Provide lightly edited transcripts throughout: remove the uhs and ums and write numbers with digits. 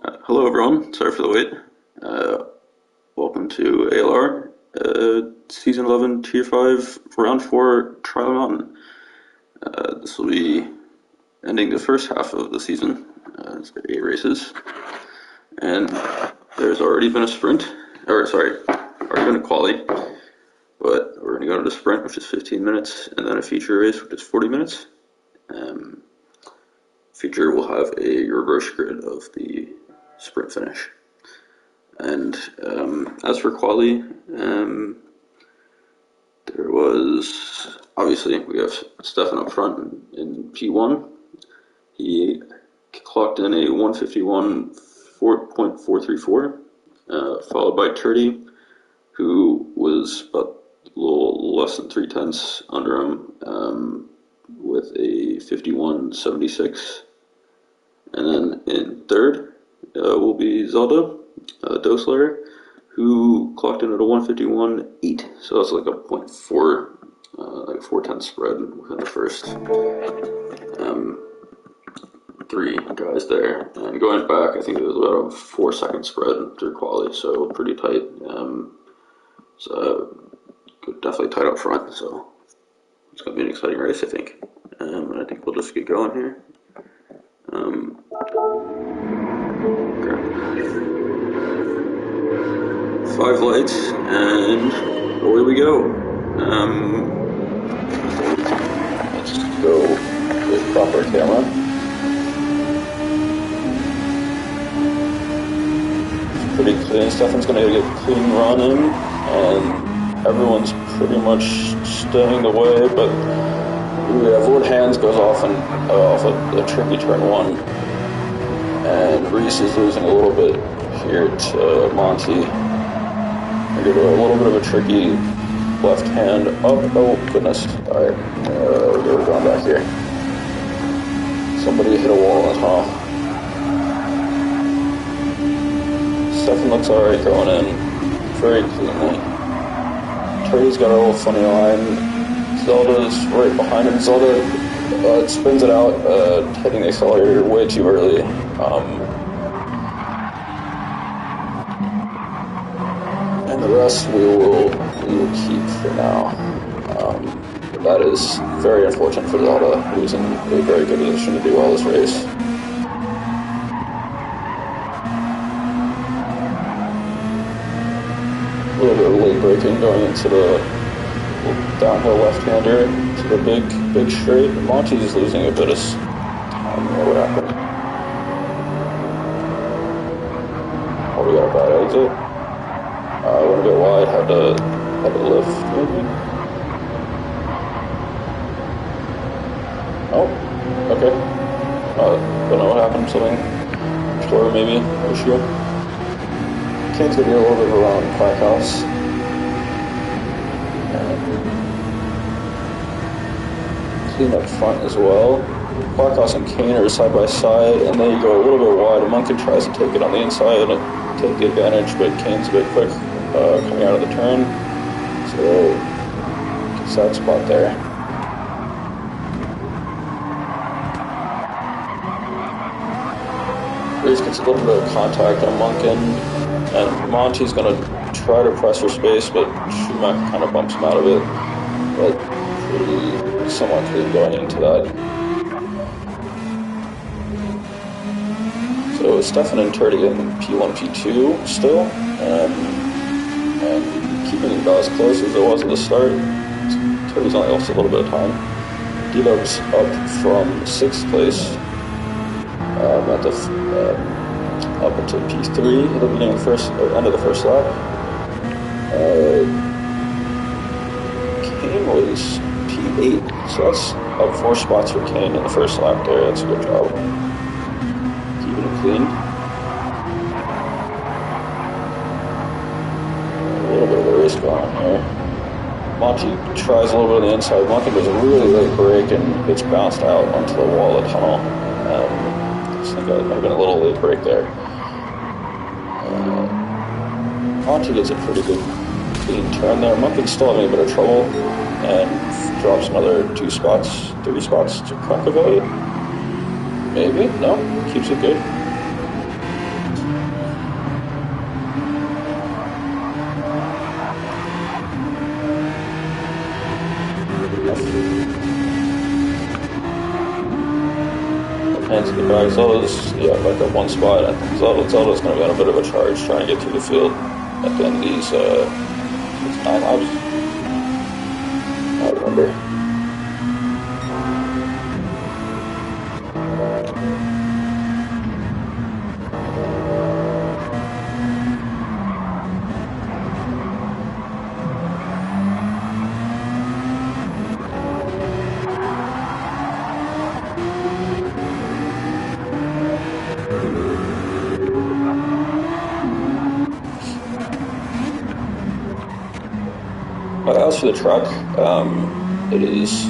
Hello everyone, sorry for the wait. Uh, Welcome to ALR, Season 11, Tier 5, Round 4, Trial Mountain. This will be ending the first half of the season. It's got 8 races, and there's already been a sprint, already been a quali, but we're going to go to the sprint, which is 15 minutes, and then a feature race, which is 40 minutes. Feature will have a reverse grid of the sprint finish. And as for quali, there was obviously we have Stefan up front in P1. He clocked in a 151.434, followed by Turdy, who was about a little less than 3/10 under him, with a 51.76. And then in third will be Zelda Dosler, who clocked in at a 151.8. So that's like a 0.4, like a 4/10 spread within the first 3 guys there. And going back, I think it was about a 4-second spread through quali, so pretty tight. So definitely tight up front. So it's going to be an exciting race, I think. And I think we'll just get going here. Okay. 5 lights, and away we go. Let's go with proper camera. Pretty clean. Stefan's going to get a clean run in, and everyone's pretty much staying the way, but we have Wood Hands goes off and off a tricky turn 1, and Reese is losing a little bit here to Monty. I did a little bit of a tricky left hand up. Oh goodness! All right, we're going back here. Somebody hit a wall in the tunnel. Stefan looks alright going in, very cleanly. Turdy's got a little funny line. Zelda's right behind him. Zelda spins it out, hitting the accelerator way too early. And the rest we will keep for now. That is very unfortunate for Zelda, who's in a very good position to do well this race. A little bit of late braking going into the downhill left-hander to the big straight. Monty's losing a bit of time there. What happened? Oh, we got a bad exit. Went a bit wide. Had to lift maybe. Oh, okay. Don't know what happened. Something short maybe issue. Kane's gonna be a little bit around Firehouse. Clean up front as well. Firehouse and Kane are side by side, and then you go a little bit wide. Munkin tries to take it on the inside and take the advantage, but Kane's a bit quick coming out of the turn, so gets that spot there. Reese gets a little bit of contact on Munkin, and Monty's going to try to press for space, but Schumacher kind of bumps him out of it. But pretty somewhat clean going into that. So Stefan and Turdy in P1, P2 still, and keeping it about as close as it was at the start. Turdy's only lost a little bit of time. D-Dub's up from 6th place at the up into P3 at the beginning of the end of the first lap. Kane was P8, so that's up 4 spots for Kane in the first lap there. That's a good job. Keeping it clean. A little bit of a race going on here. Monty tries a little bit on the inside. Monty does a really late break and gets bounced out onto the wall of the tunnel. I think that might have been a little late break there. Monty gets a pretty good clean turn there. Munkin's still having a bit of trouble and drops another 3 spots to Krakoweli. Maybe? No? Keeps it good. into the back. Zelda's, yeah, back up one spot. I think Zelda's going to be on a bit of a charge trying to get through the field at the end of these 9 laps. I remember. As for the truck, it is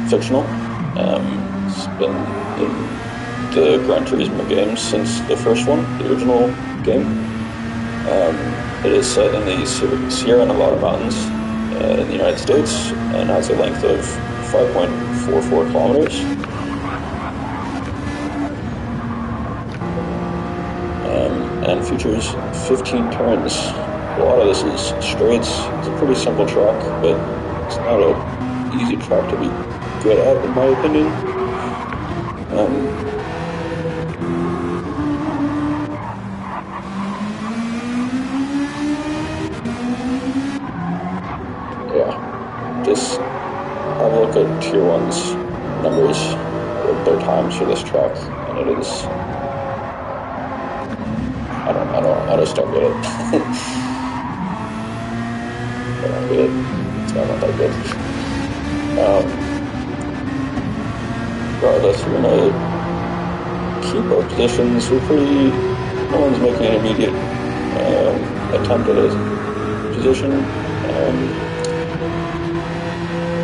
fictional. It's been in the Gran Turismo games since the first one, the original game. It is set in the Sierra Nevada mountains in the United States and has a length of 5.44 kilometers. And features 15 turns. A lot of this is straights. It's a pretty simple track, but it's not an easy track to be good at, in my opinion. Yeah, just have a look at Tier 1's numbers, their times for this track, and it is... I just don't get it. I don't get it. It's not that good. Regardless, we're going to keep our positions. We're pretty... No one's making an immediate attempt at a position.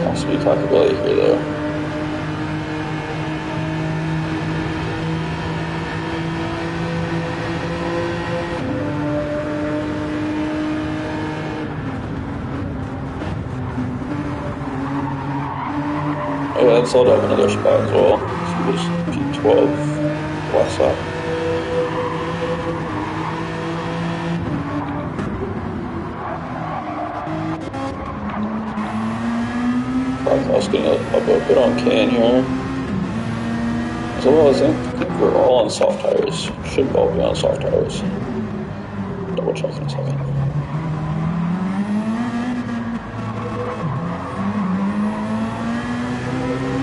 Has to be talkability here, though. Yeah, it's sold up another spot as well. So it was P12 last lap. I was getting a bit on Kane here. As well as I think we're all on soft tires. Should all be on soft tires. Double check in a second.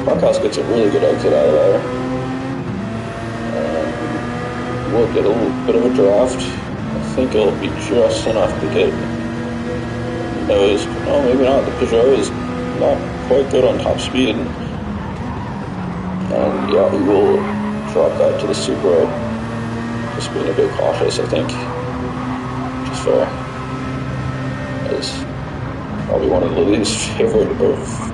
Parkhouse gets a really good exit out of there. We'll get a little bit of a draft. I think it'll be just enough to get nose. No, maybe not. The Peugeot is not quite good on top speed. And yeah, he will drop that to the Supra. Just being a bit cautious, I think. Which is fair. It's probably one of the least favorite of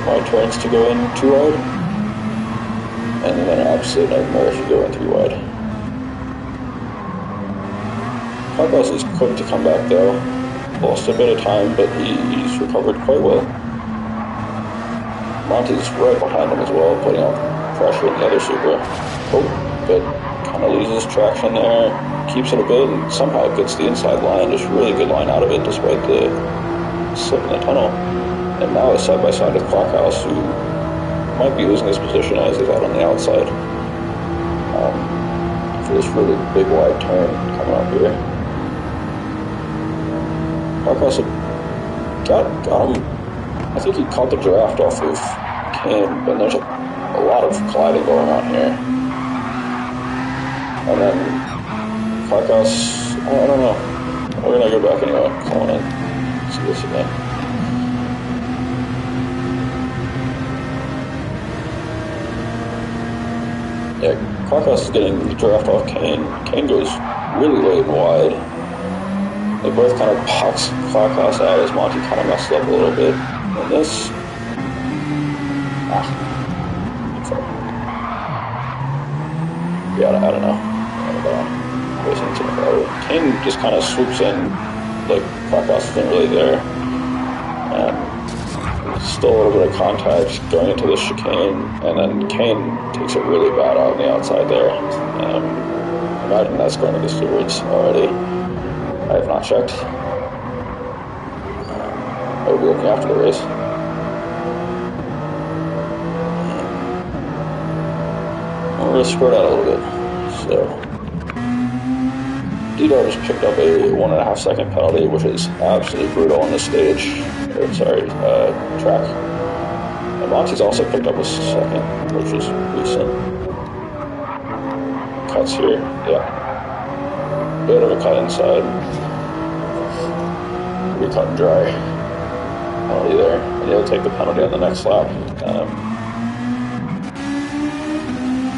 my turns to go in too wide, and then an absolute nightmare if you go in too wide. Carlos is quick to come back though. Lost a bit of time, but he's recovered quite well. Monty's right behind him as well, putting out pressure in the other Supra. Oh, but kind of loses traction there, keeps it a bit, and somehow gets the inside line. Just really good line out of it despite the slip in the tunnel. And now is side by side with Clockhouse, who might be losing his position as he's out on the outside for this really big wide turn coming up here. Clockhouse got him. I think he caught the draft off of Kane, but there's a lot of colliding going on here. And then Clockhouse, I don't know. We're gonna go back anyway, because I want to see this again. Yeah, Clockhouse is getting the draft off Kane. Kane goes really late and wide. They both kind of box Clockhouse out as Monty kind of messed up a little bit. And this... Yeah, I don't know. Kane just kind of swoops in, like Clockhouse isn't really there. Still a little bit of contact going into the chicane, and then Kane takes it really bad out on the outside there. Imagine that's going to the stewards already. I have not checked. I will be looking after the race. we're going to spread out a little bit. So, D-Dubs picked up a 1.5 second penalty, which is absolutely brutal on this stage, or sorry, track. And Monty's also picked up a second, which is recent. Cuts here, yeah. Bit of a cut inside. Pretty cut and dry. Penalty there. And he'll take the penalty on the next lap.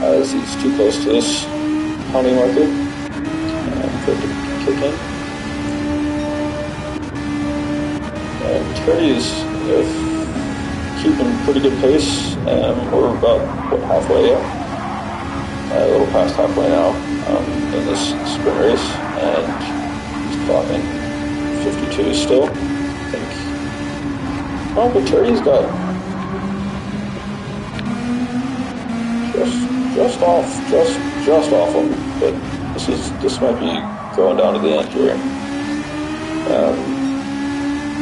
As he's too close to this penalty marker for it to kick in. And Terry's keeping pretty good pace. We're about halfway up. A little past halfway now in this sprint race, and he's clocking 52 still, I think. Oh, but Terry's got just off him, but this might be going down to the end here.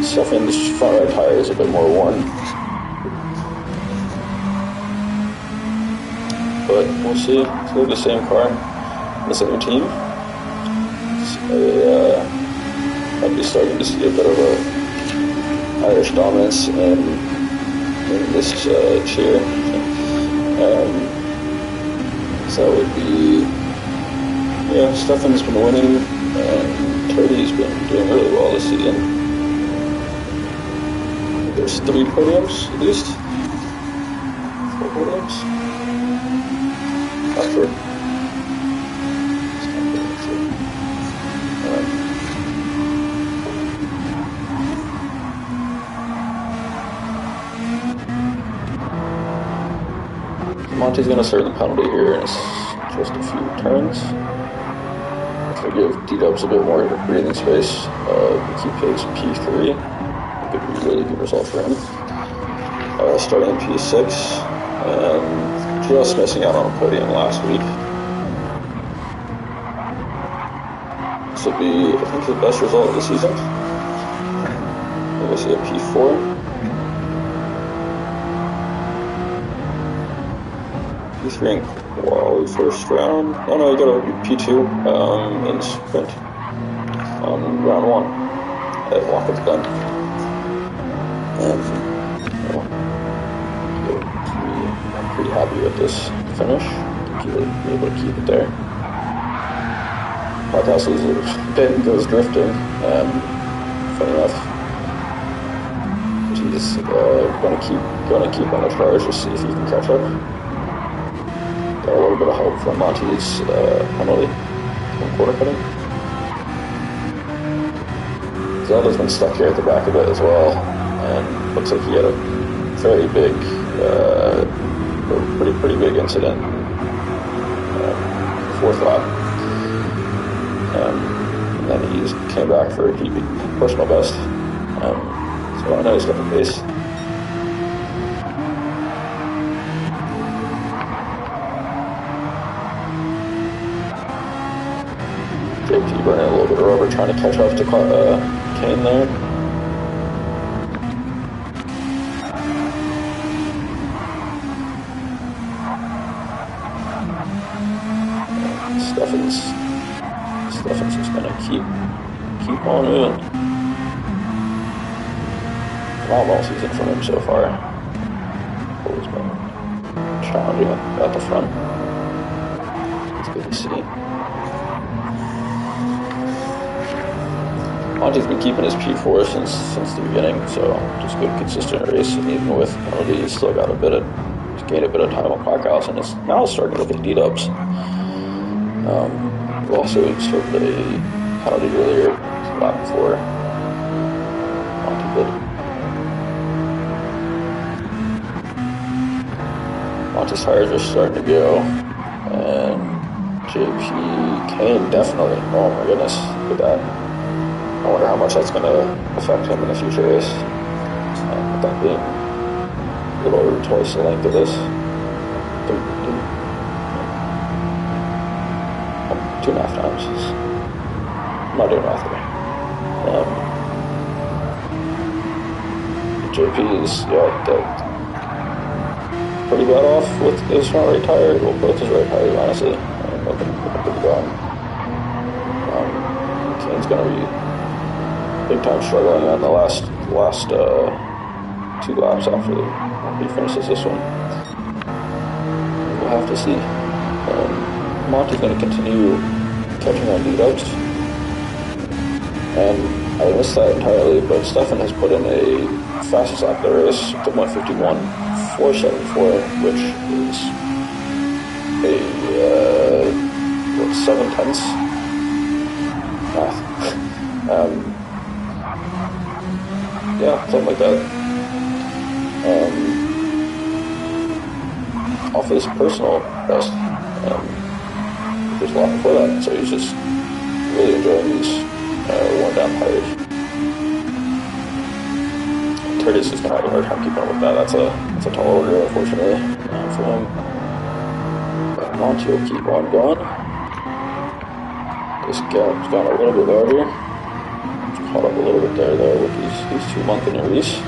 Steffen's front right tire is a bit more worn, but we'll see. It's the same car, the same team. Might be starting to see a bit of a Irish dominance in this cheer. So that would be, yeah, Steffen's been winning, and Turdy's been doing really well this season. There's 3 podiums, at least. 4 podiums. Not sure. Monty's going to serve the penalty here in just a few turns. To give D-Dubs a bit more breathing space. We keep his P3. I think it would be a really good result for him. Starting in P6. And just missing out on a podium last week. This will be, I think, the best result of the season. I think I see a P4. P3 in quali first round. Oh no, I got a P2 in sprint on round 1 at Watkins Glen. And I'm pretty happy with this finish. I think you'll be able to keep it there. Podcastle's bit goes drifting. Funny enough, he's going to keep on the charge to see if he can catch up. Got a little bit of help from Monty's penalty from quarter cutting. Zelda's been stuck here at the back of it as well, and looks like he had a very big, pretty big incident. 4th lap. And then he just came back for a PB personal best. So I know he's got the pace. JP burning a little bit of rubber, trying to catch up to Kane there. Steffen's just gonna keep on moving. All season from him so far. Always been challenging at the front. It's good to see. Monty's been keeping his P4 since the beginning, so just good consistent race, and even with penalty, he's still got he's gained a bit of time on Parkhouse, and is now starting to look at D-Dubs. We also served a penalty earlier, lap before Monty did. Monty's tires are starting to go, and JP Kane definitely. Oh my goodness, look at that. I wonder how much that's going to affect him in a future race. With that being a little over twice the length of this. 2.5 times. I'm not doing math here. JP is, pretty bad off with his front right tire. Well, both his right tires, honestly. Looking pretty bad. Kane's gonna be big time struggling on the last 2 laps after he finishes this one. We'll have to see. Monty's going to continue catching on lead-ups, and I missed that entirely, but Stefan has put in a fastest lap of the race to 1:51.474, which is a 7/10 math. Yeah, something like that. Off his personal best. There's a lot before that, so he's just really enjoying these worn down tires. Curtis is gonna have a hard time keeping up with that. That's a tall order, unfortunately, for him. But Monty will keep on going. This gap's got a little bit larger. Caught up a little bit there, though, with these 2 months in a race.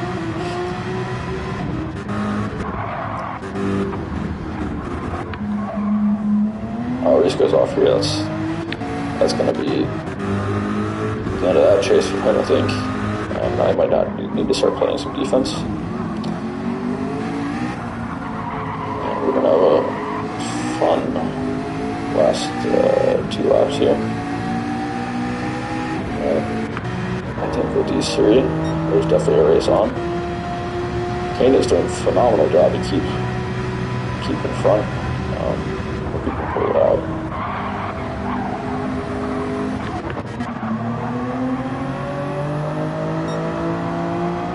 Race goes off here. That's going to be the end of that chase for him, I think. And I might not need to start playing some defense. And we're going to have a fun last 2 laps here. I think with these 3, there's definitely a race on. Kane is doing a phenomenal job to keep in front. Hope you can pull it out.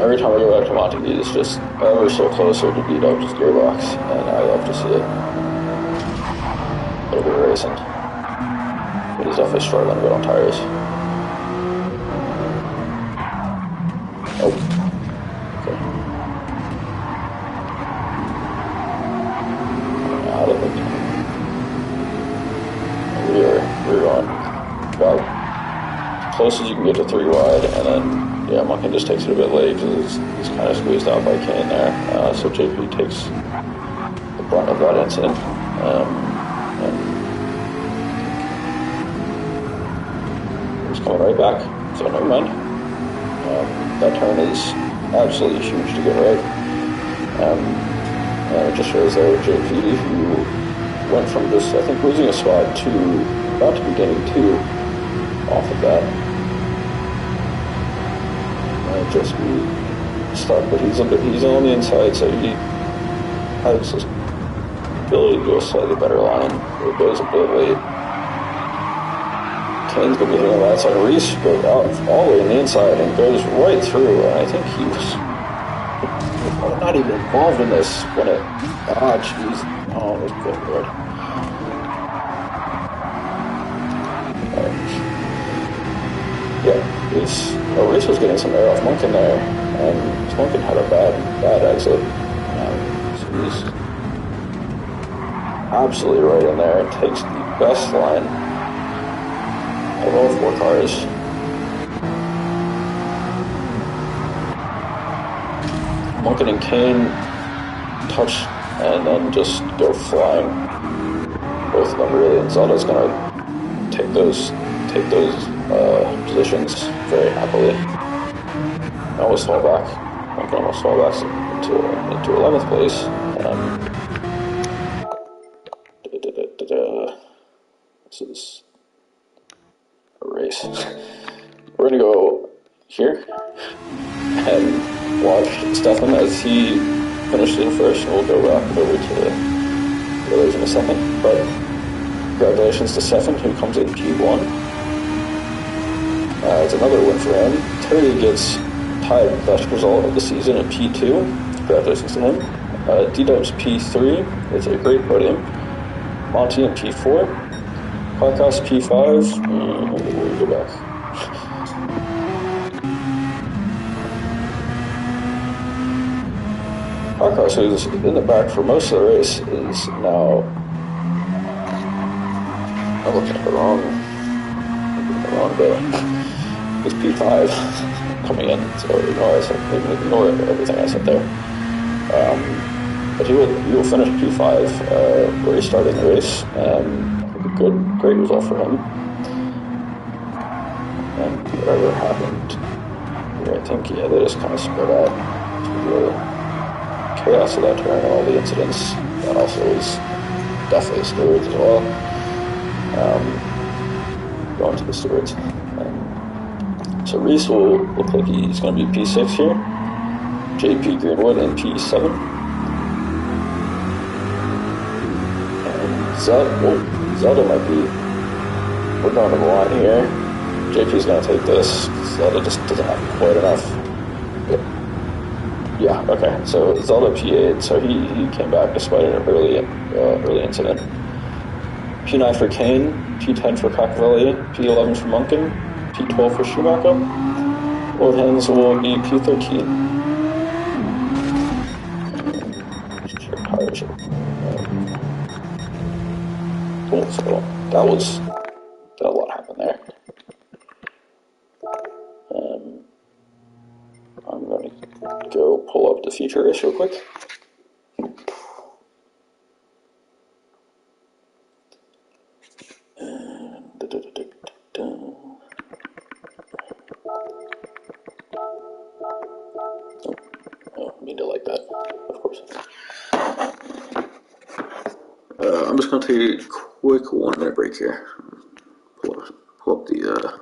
Every time I go back to Monty, it's just ever so closer to beat up his gearbox, and I love to see it. A little bit of racing. But he's definitely struggling a bit on tires. Oh. Okay. Out of it. We're on about as close as you can get to 3 wide, and then yeah, Monkey just takes it a bit late because he's kind of squeezed out by Kane there. So JP takes the brunt of that incident. And he's coming right back, so never mind. That turn is absolutely huge to get right. And it just shows there with JP, who went from just, I think, losing a spot to about to be getting 2 off of that. Just be stuck, but he's on the inside, so he has this ability to go a slightly better line. It goes a bit late. Kane's going to be hitting the outside of Reese, goes out all the way on the inside and goes right through, and I think he was not even involved in this when it, jeez, oh, good lord. Yeah, Reese was getting some air off Munkin there, and Munkin had a bad exit. So he's absolutely right in there. It takes the best line of all 4 cars. Munkin and Kane touch and then just go flying. Both of them really, and Zelda's gonna take those positions very happily. Almost fall back. I can almost fall back into 11th place. This is a race. We're gonna go here and watch Stefan as he finished in first, and we'll go back over to the others in a second. But congratulations to Stefan, who comes in P1. It's another win for him. Terry gets tied best result of the season at P2. Congratulations to him. D-Dub's P3. It's a great podium. Monty in P4. Podcast P5. We'll go back. Parkhouse, who's in the back for most of the race, is now. I'm looking at the wrong bit. It's P5 coming in, so ignore everything I said there. but he will finish P5 where he started the race. Great result for him. And whatever happened here, I think they just kind of spread out to the chaos of that turn and all the incidents. That also was definitely stewards as well. Going to the stewards. So Reese will look like he's going to be P6 here. JP Greenwood in P7. And Zelda might be... We're going to the line here. JP's going to take this. Zelda just doesn't have quite enough. Yeah, okay. So Zelda P8. So he came back despite an early incident. P9 for Kane. P10 for Caccavelli. P11 for Munkin. P12 for Schumacher. Both hands will be P13. Cool, so that a lot happened there. I'm going to go pull up the feature race real quick. Need to like that, of course. I'm just going to take a quick 1 minute break here. Pull up the...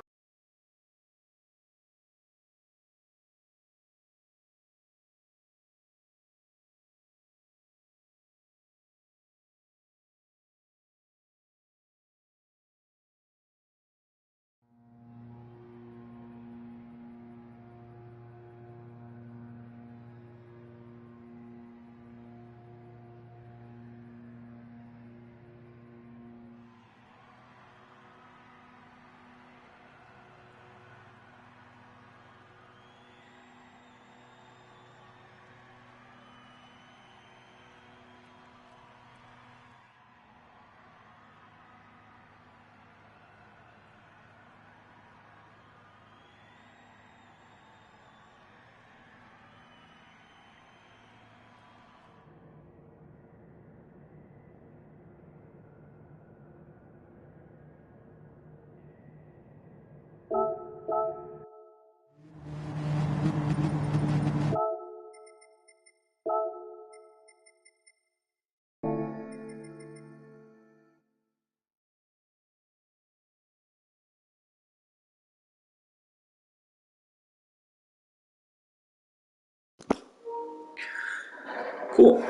Cool.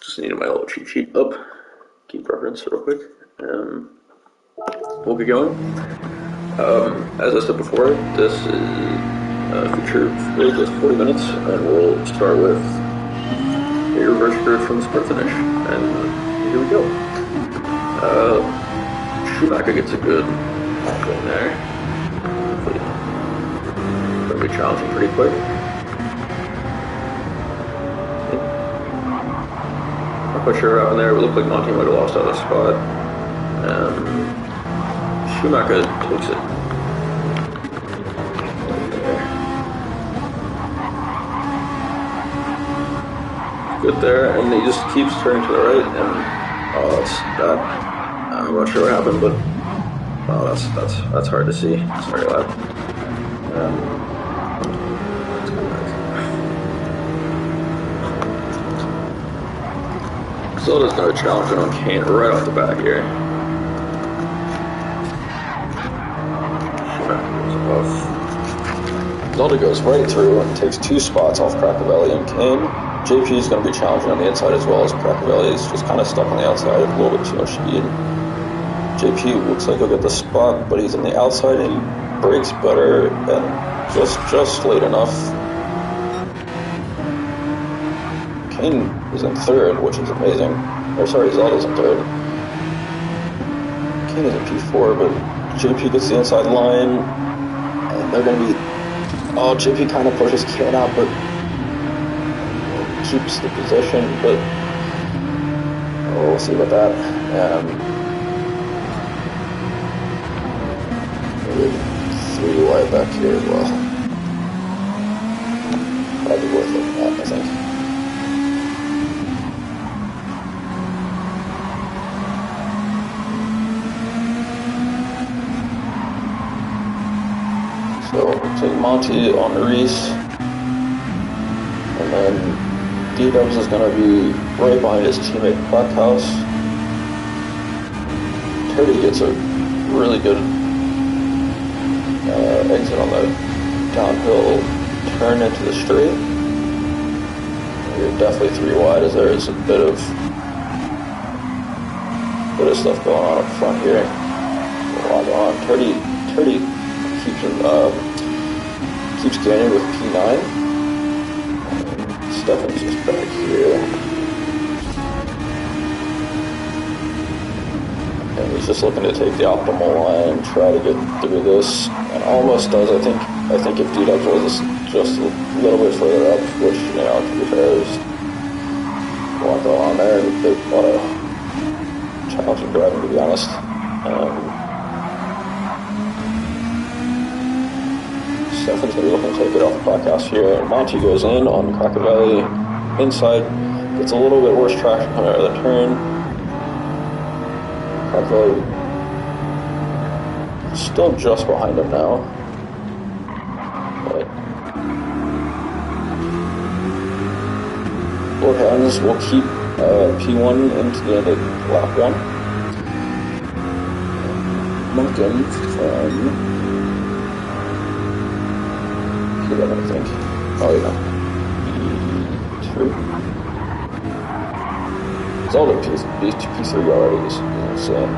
Just needed my little cheat sheet up. Keep reference real quick. We'll get going. As I said before, this is a feature for just 40 minutes, and we'll start with a reverse grid from start to finish. And here we go. Schumacher gets a good going there. Hopefully, it'll be challenging pretty quick. Not quite sure what happened there. It looked like Monty might have lost out a spot. Schumacher takes it. Good there, and he just keeps turning to the right, and I'm not sure what happened, but that's hard to see. Sorry about that. Zelda's got a challenge on Kane right off the bat here. Zelda goes right through and takes 2 spots off Caccavelli and Kane. JP is going to be challenging on the inside as well, as Caccavelli is just kind of stuck on the outside with a little bit too much speed. JP looks like he'll get the spot, but he's on the outside and he brakes better and just late enough. Kane is in 3rd, which is amazing. Or sorry, Zelda's in 3rd. Kane is in P4, but JP gets the inside line, and they're going to be... Oh, JP kind of pushes Kane out, but keeps the position, but... Oh, we'll see about that. Maybe 3 wide back here as well. Probably worth looking at, I think. Monty on Reese. And then D-Dubs is going to be right behind his teammate Buckhouse. Turdy gets a really good exit on the downhill turn into the straight. You're definitely 3 wide as there is a bit of stuff going on up front here. A lot going on. Turdy keeps gaining with P9. Stefan's just back here. And he's just looking to take the optimal line and try to get through this. And almost does. I think if D-Dubs was just a little bit further up, which, you know, to be fair, there's a lot going on there. There's a lot of challenging driving, to be honest. Stefan's going to be looking to take it off the podcast here. Monty goes in on Cracker Valley inside. Gets a little bit worse traction coming out of the turn. Cracker Valley still just behind him now. But Lord Hans will keep P1 into the end of lap 1. Munkin from P11, I think. Oh, yeah. P2. It's all the P3 already is insane.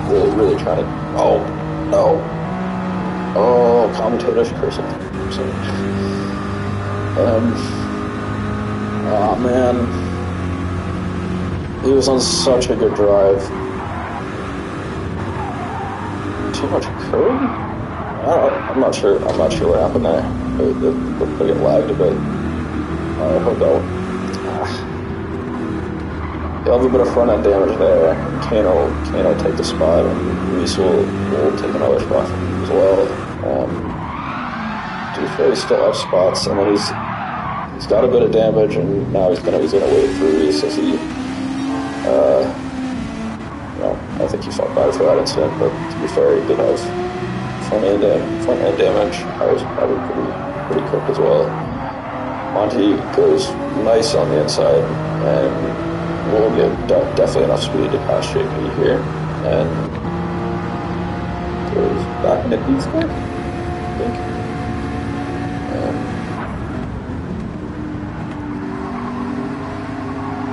Really trying to. Oh, commentators cursing. I'm sorry. Oh man, he was on such a good drive. Too much curb? I'm not sure what happened there. It looked like it lagged a bit. I hope that. He'll have a bit of front end damage there. Kane will take the spot, and Reese will take another spot from him as well. To be fair, he still has spots, and then he's got a bit of damage, and now he's gonna wait for Reese as he, I think he felt bad for that incident, but to be fair, he did have front end damage. I was probably pretty quick as well. Monty goes nice on the inside, and will get definitely enough speed to pass JP here, and goes back into P4, I think.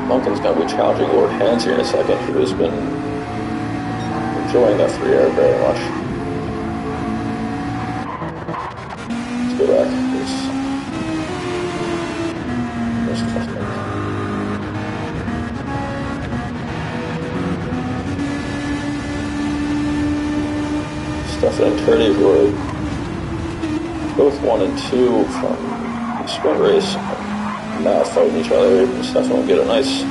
Munkin's going to be challenging Lord Hans here in a second, who has been enjoying that free air very much. Let's go back. There's the first thing. Stefan and Turdy, who are both 1 and 2 from the sprint race, now fighting each other. Stefan will get a nice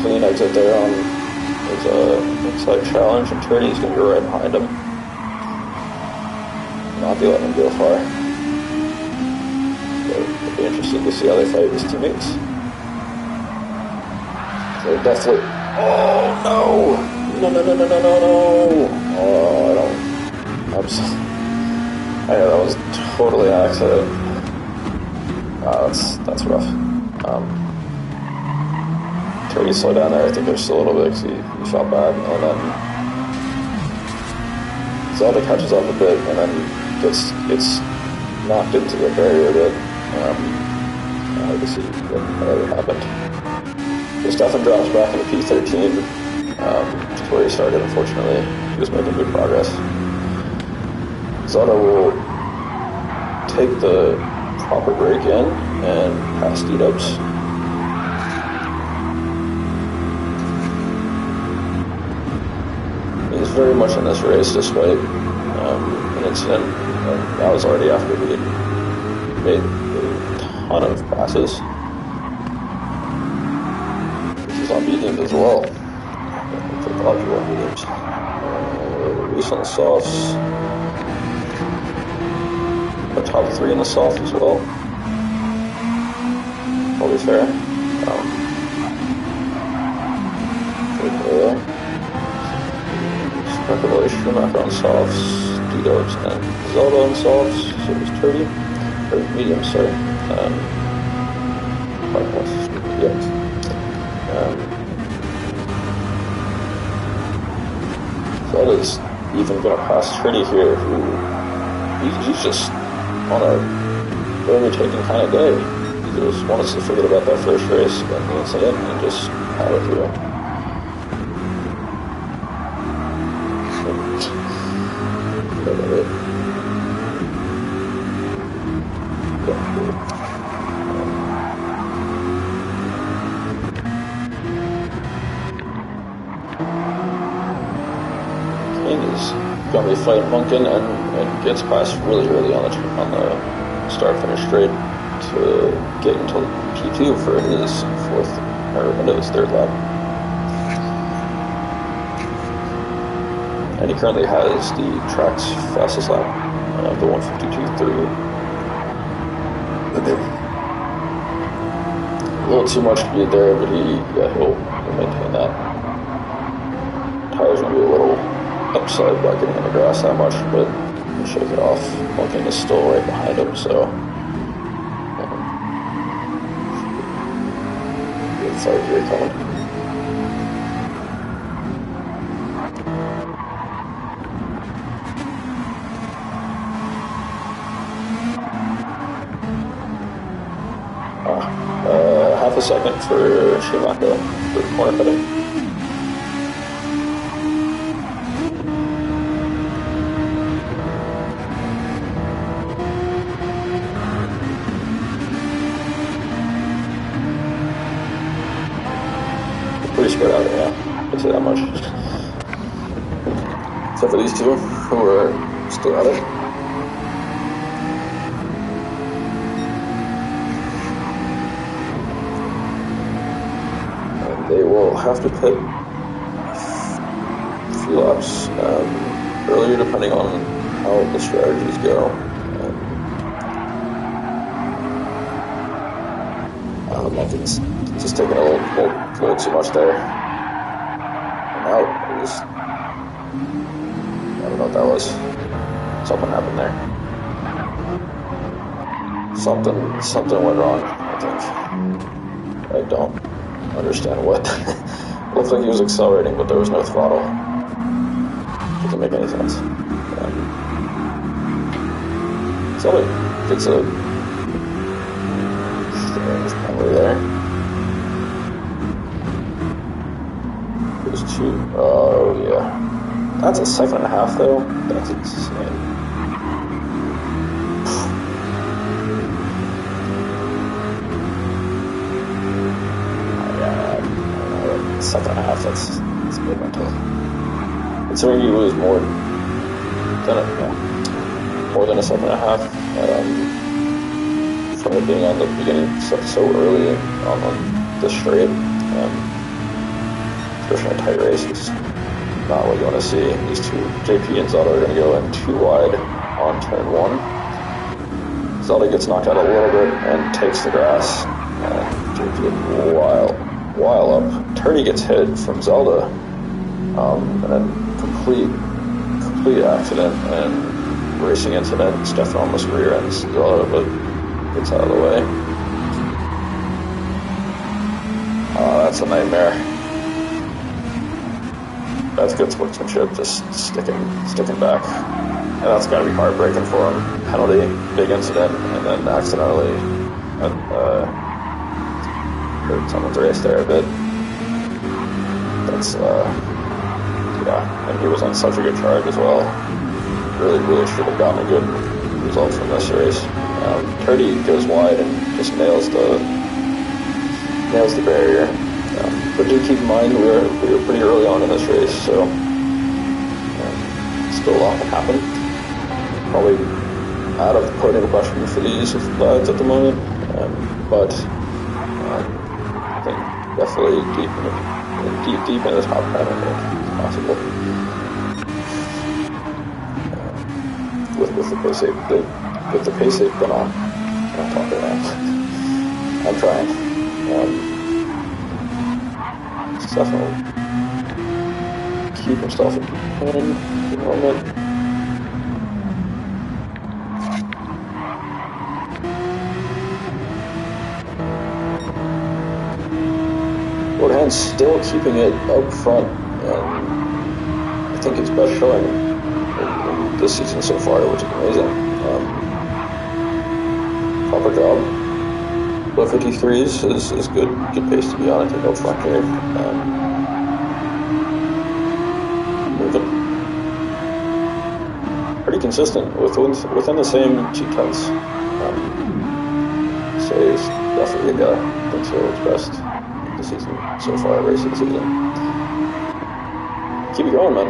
clean exit there on his inside challenge, and Turdy's going to be right behind him. Not be letting him go far. So it'll be interesting to see how they fight his teammates. So definitely. Oh no! No! Oh, that was totally an accident. That's rough. Turdy slowed down there, I think just a little bit because he felt bad, and then Zelda catches up a bit and then gets knocked into the barrier a bit. Hard to see whatever happened. So Stefan drops back into P13, which is where he started, unfortunately. He was making good progress. Zelda will take the proper break in and pass D-Dubs. He's very much in this race despite an incident, and that was already after he had made a ton of passes. He's on mediums as well. For a lot of people on mediums. Reese on the softs. A top 3 in the soft as well. Probably fair. Schumacher on softs. D-dubs, and Zelda on softs, so it was 30, or medium, sorry. Yep. Zelda's even gonna pass Trinity here, who he's just on a overtaking kind of day. He just wants to forget about that first race and the incident and just power through. Gonna be fighting Munkin and gets past really early on the start finish straight to get into P2 for his fourth or into his third lap. And he currently has the track's fastest lap, the 152.3. A little too much speed there, but he'll maintain that. Tires gonna be a little upside by getting in the grass that much, but he'll shake it off. Munkin is still right behind him, so good fight here coming. Half a second for Schumacher for corner cutting. Pretty spread out, yeah. I'd say that much. Except for these two, who are still at it. And they will have to pit a few laps earlier, depending on how the strategies go. Munkin's just taking a little too much there. And now it was, I don't know what that was. Something happened there. Something went wrong, I think. I don't understand what. It looked like he was accelerating, but there was no throttle. Doesn't make any sense. Somebody gets a penalty there. There's two. Oh, yeah. That's a 7.5, though. That's insane. Yeah, 7.5, that's a big mental. Considering you lose more than a 7.5, from it being on the beginning so early on the straight, especially in a tight race, is not what you want to see. These two, JP and Zelda, are going to go in too wide on turn 1. Zelda gets knocked out a little bit and takes the grass. JP a while up. Turdy gets hit from Zelda, and then complete accident and racing incident. Stefan almost rear ends Zelda, but gets out of the way. That's a nightmare. That's good sportsmanship, just sticking back. And that's gotta be heartbreaking for him. Penalty, big incident, and then accidentally hurt someone's race there a bit. That's yeah, and he was on such a good charge as well. Really should have gotten a good result from this race. Turdy goes wide and just nails the barrier. But do keep in mind we were pretty early on in this race, so still a lot can happen. Probably out of the podium question for these lads at the moment, but I think definitely deep in the top 10, I think it's possible. With the pace they've been on. I'm talking now. I'm trying. Stefan will keep himself in the moment. Kane still keeping it up front, and I think it's best showing in this season so far, which is amazing. Proper job. Low 53s is good pace to be on, I think, up front here. Moving. Pretty consistent within the same 2/10. So he's definitely the guy. I think so. It's best this season so far, race of the season. Keep it going, man.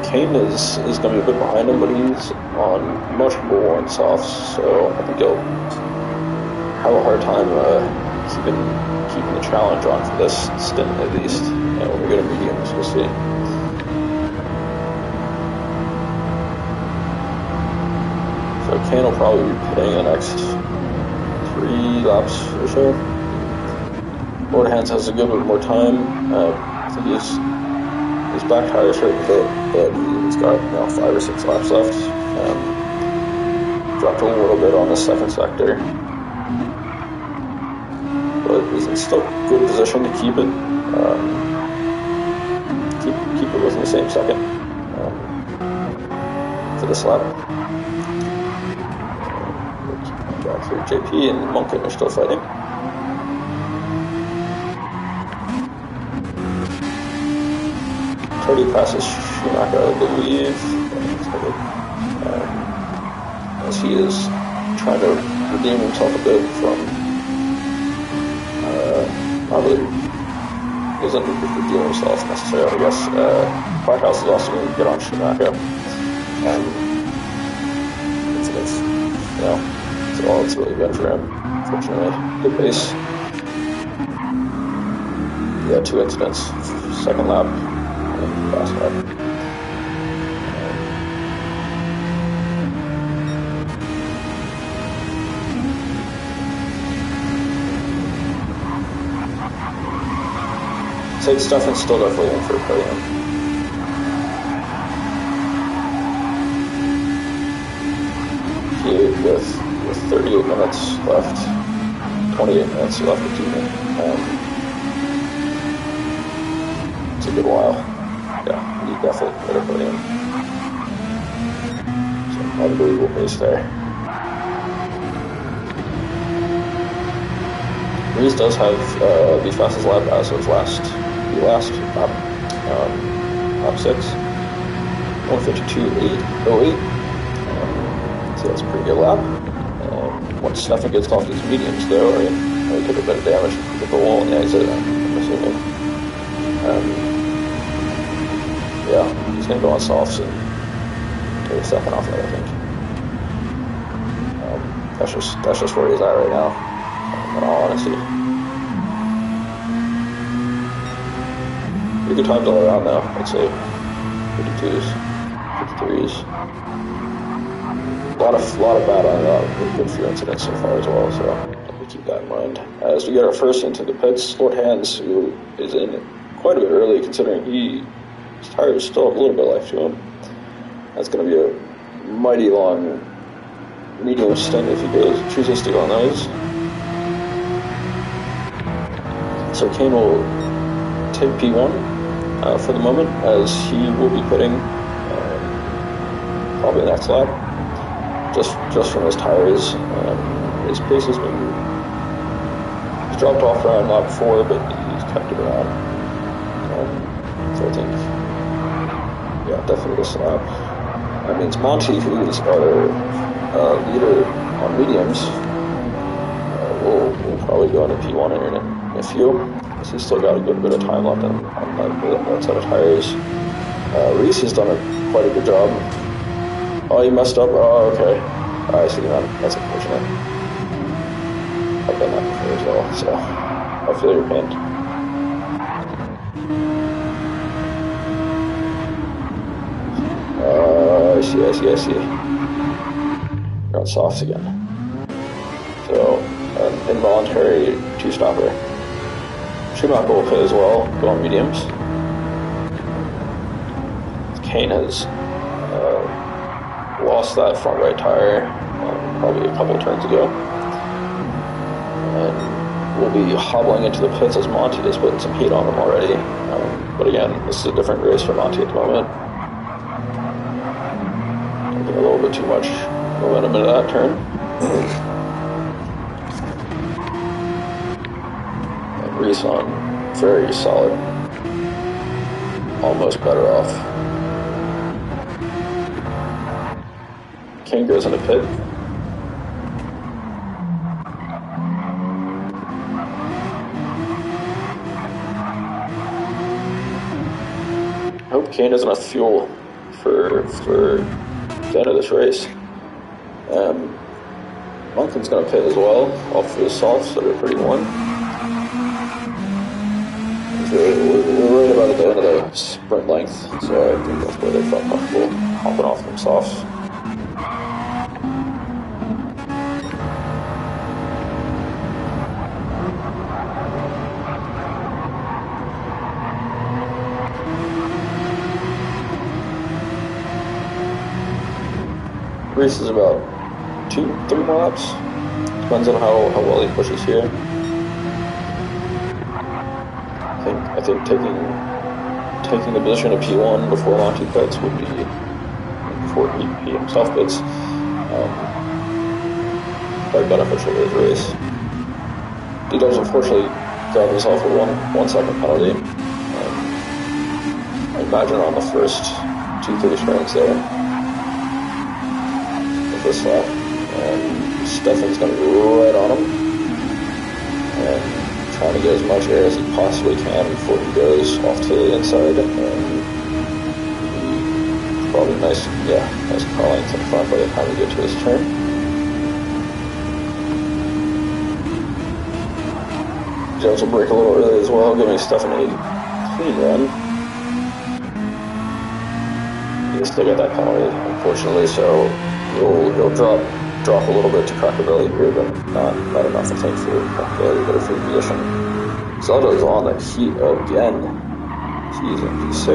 Kane is going to be a bit behind him, but he's on much more on softs, so I think he'll have a hard time keeping the challenge on for this stint at least. When we go to mediums, we'll see. So Kane will probably be pitting the next 3 laps or so. Motorhands has a good bit more time. I think his back tires hurt a bit, but he's got 5 or 6 laps left. Dropped a little bit on the second sector, but he's in still good position to keep it. Keep it within the same second for this lap. Back here, JP and Monken are still fighting. Cody passes Schumacher, I believe, as he is trying to redeem himself a bit from, not really, he doesn't redeem himself necessarily, I guess. Blackhouse is also going to get on Schumacher, and it's all it's really been for him, fortunately. Good pace. Yeah, 2 incidents, second lap. Last lap. Sage Steffen's still definitely in for a podium. With 38 minutes left, 28 minutes left to do. It's a good while. Yeah, he definitely made a podium. So unbelievable pace there. Reese does have the fastest lap as of last lap, lap 6. 1:52.808. So that's a pretty good lap. Once Steffen gets off these mediums though, he took a bit of damage from the wall on the exit, I'm assuming. Yeah, he's going to go on softs and take a second off it, I think. That's just where he's at right now, in all honesty. Pretty good times all around though, I'd say. 52s, 53s. A lot of bad on with good few incidents so far as well, so we keep that in mind. As we get our first into the pits, Lord Hands, who is in quite a bit early considering his tires still have a little bit of life to him. That's going to be a mighty long medium stint if he chooses to go on those. So Kane will take P1 for the moment, as he will be pitting probably the next lap, just from his tires. His pace has been dropped off around lap 4, but he's kept it around. So I think, yeah, definitely this lap. That means Monty, who is our leader on mediums, will probably go into P1 here in a few. He's still got a good bit of time left on that set of tires. Reese has done quite a good job. Oh, you messed up? Oh, okay. I see that. That's unfortunate. I've done that before as well, so I feel your pain. I see. You're on softs again. So, an involuntary 2-stopper. Schumacher will pit as well, go on mediums. Kane has lost that front right tire probably a couple of turns ago. And will be hobbling into the pits as Monty has put some heat on him already. But again, this is a different race for Monty at the moment. Taking a little bit too much momentum into that turn. And Reese on very solid. Almost better off. Kane goes in a pit. I hope Kane has enough fuel for the end of this race. Monkton's going to pit as well, off of his softs that are pretty warm. We're right about at the end of the sprint length, so I think that's where they felt comfortable hopping off them softs. Race is about 2-3 more laps. Depends on how well he pushes here. I think taking the position of P1 before Monty pits would be, before he himself pits, quite beneficial to his race. He does unfortunately grab himself a 1 second penalty. I imagine on the first 2-3 strings there. This lap, and Stefan's going to be right on him and trying to get as much air as he possibly can before he goes off to the inside, and probably nice car length in front by the time we get to his turn. Jones will brake a little early as well, giving Stefan a clean run. He still got that penalty, unfortunately, so he'll drop a little bit to Crackerbilly here, but not enough, I think, for Crackerbilly to get a free position. Zelda's on the heat again. He's in P6.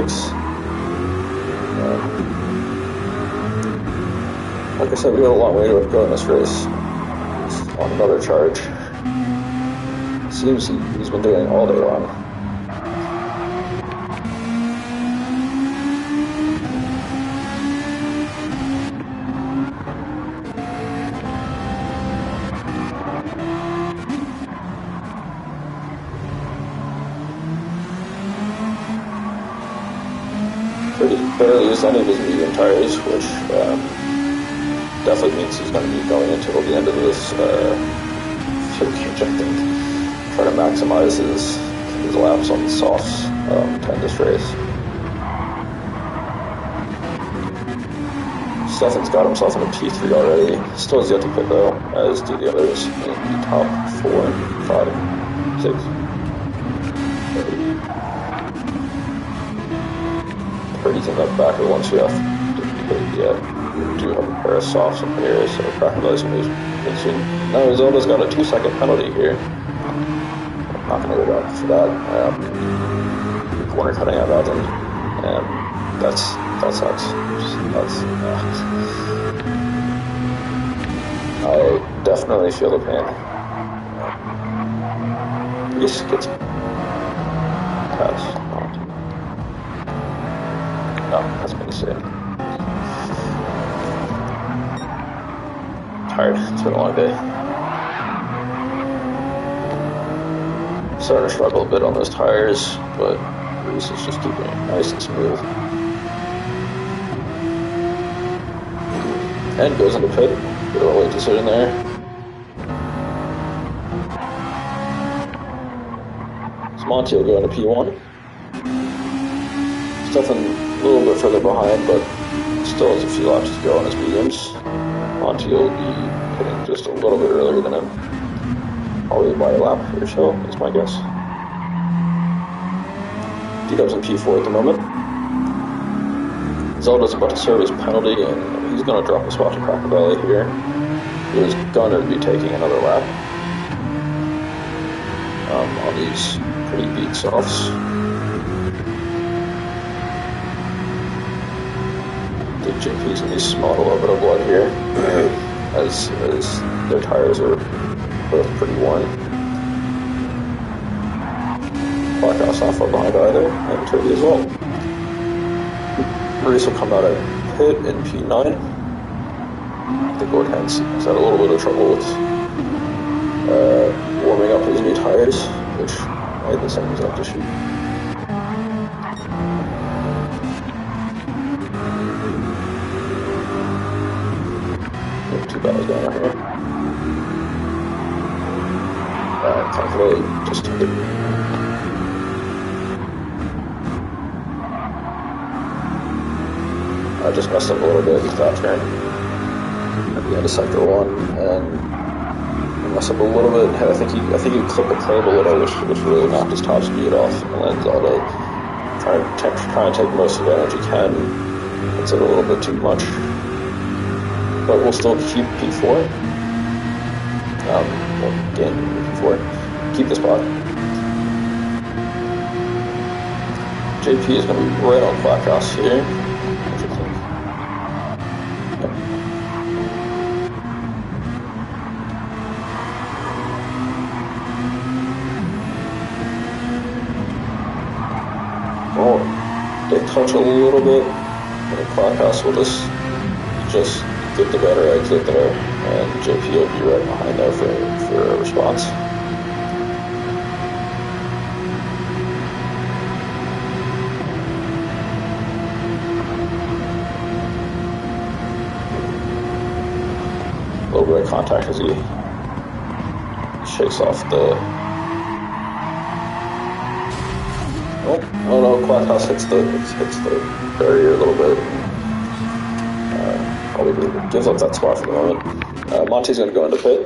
Like I said, we got a long way to go in this race. He's on another charge. Seems he's been doing all day long. Barely used any of his medium tires, which definitely means he's going to be going until the end of this fuel cage, I think. Try to maximize his laps on the softs to end this race. Stefan's got himself in a P3 already. Still has yet to pit though, as do the others in the top 4, 5, 6. He's in that back of the 1CF. Yeah, we do have a pair of softs up here, so Crackerbilly's going to be soon. Now Zelda's got a 2-second penalty here. I'm not going to go down for that. Corner cutting, I imagine. That sucks. I definitely feel the pain. Reese gets passed. No, that's been sick. Tired. It's been a long day. Starting to struggle a bit on those tires, but Reese is just keeping it nice and smooth. And goes into pit. Good early decision there. So Monty will go into P1. Stefan a little bit further behind, but still has a few laps to go on his mediums. Monty will be hitting just a little bit earlier than him. Probably by a lap or so, is my guess. D-Dub's in P4 at the moment. Zelda's about to serve his penalty, and he's going to drop a spot to Crackerbilly here. He was going to be taking another lap on these pretty beat softs. JP's going to be smelling a little bit of blood here, as their tires are both pretty worn. Quackhouse not far behind either, and Turkey as well. Maurice will come out at pit in P9. I think Gord has had a little bit of trouble with warming up his new tires, which made the same result to shoot. Two battles down here. Calculate just took it. I just messed up a little bit with that turn at the end of sector 1, and messed up a little bit. I think he clipped the curb a little, which really knocked his top speed off, and then Zelda trying to take most of the energy can. It's a little bit too much, but we'll still keep P4. We'll gain P4. Keep the spot. JP is going to be right on Quackhouse here. Well, they touch a little bit, and Quackhouse will just get the better exit there, and JP will be right behind there for a response. A little bit of contact as he shakes off the... Oh no, Quackhouse hits the barrier a little bit. Probably gives up that spot for the moment. Monty's going to go into pit.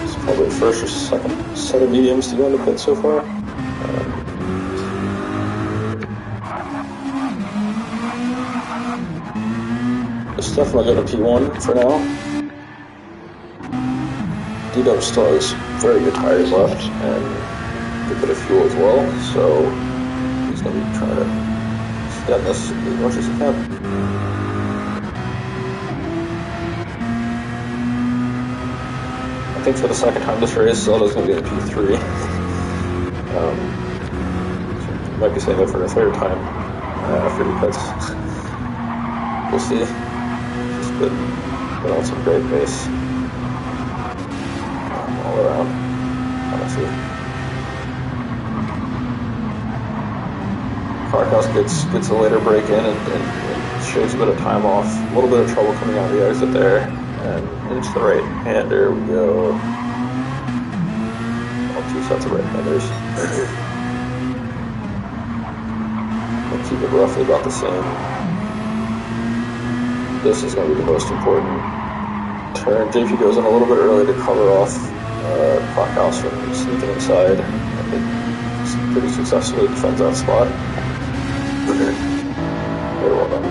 It's probably the first or second set of mediums to go into pit so far. Stefan will go to P1 for now. D-Dub still has very good tires left and a good bit of fuel as well, so he's going to be trying to stem this as much as he can. I think for the second time this race, Zelda's going to be in P3. So might be saying that for the third time after he pits. We'll see. He's been on some great pace. All around, honestly. Quackhouse gets a later break in and shaves a bit of time off. A little bit of trouble coming out of the exit there, and into the right hand. There we go. All two sets of right handers. We'll keep it roughly about the same. This is going to be the most important turn. JP goes in a little bit early to cover off Quackhouse from sneaking inside, and it pretty successfully defends that spot. Very well done.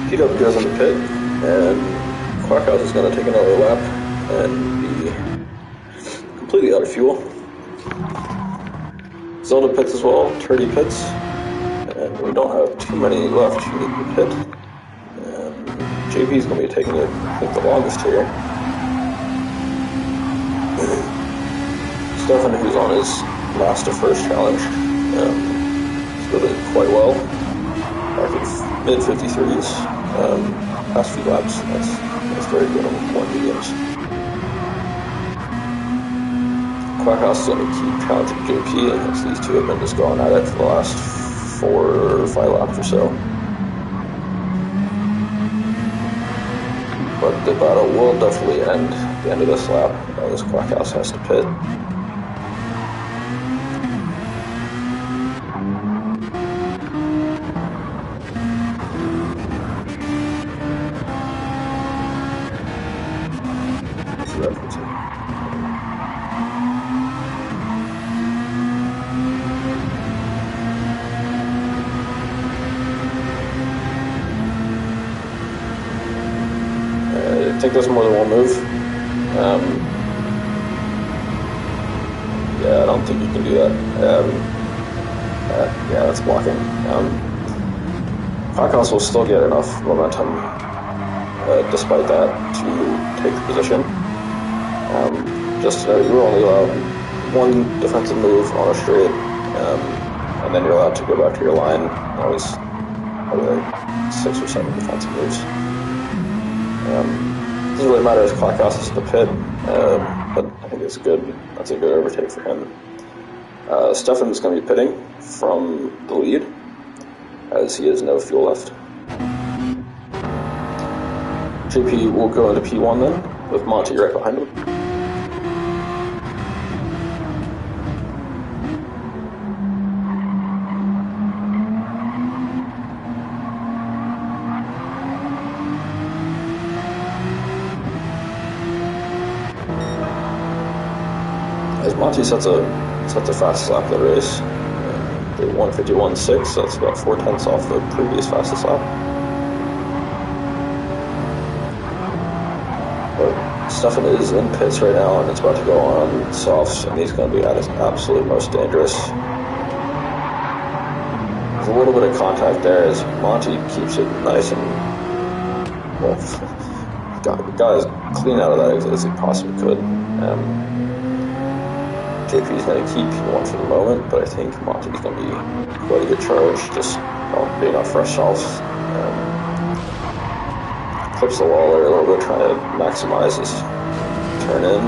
P-Dub goes in the pit, and Quackhouse is going to take another lap and be completely out of fuel. Zelda pits as well, Turdy pits, and we don't have too many left who need to pit. And JP is going to be taking it, I think, the longest here. Stefan, who's on his last to first challenge, he's really quite well. Mid 53s. Past few laps, that's very good on one mediums. Quackhouse is going to keep challenging JP, and these two have been just going at it for the last 4 or 5 laps or so. But the battle will definitely end at the end of this lap, as Quackhouse has to pit. think there's more than one move. Yeah, I don't think you can do that. Yeah, that's blocking. Pakos will still get enough momentum, despite that, to take the position. Just to know, you're only allowed one defensive move on a straight, and then you're allowed to go back to your line. That was probably like 6 or 7 defensive moves. Doesn't really matter as Pakos is in the pit, but I think it's good. That's a good overtake for him. Stefan's going to be pitting from the lead, as he has no fuel left. JP will go into P1 then, with Monty right behind him. As Monty sets a fastest lap of the race, the 1:51.6, so that's about 4/10 off the previous fastest lap. But Stefan is in pits right now, and it's about to go on softs, and he's going to be at his absolute most dangerous. There's a little bit of contact there as Monty keeps it nice and, well, got as clean out of that as he possibly could. JP is going to keep P1 for the moment, but I think Monty's going to be quite a good charge, just being on fresh softs. Clips the wall there a little bit, trying to maximize his turn in,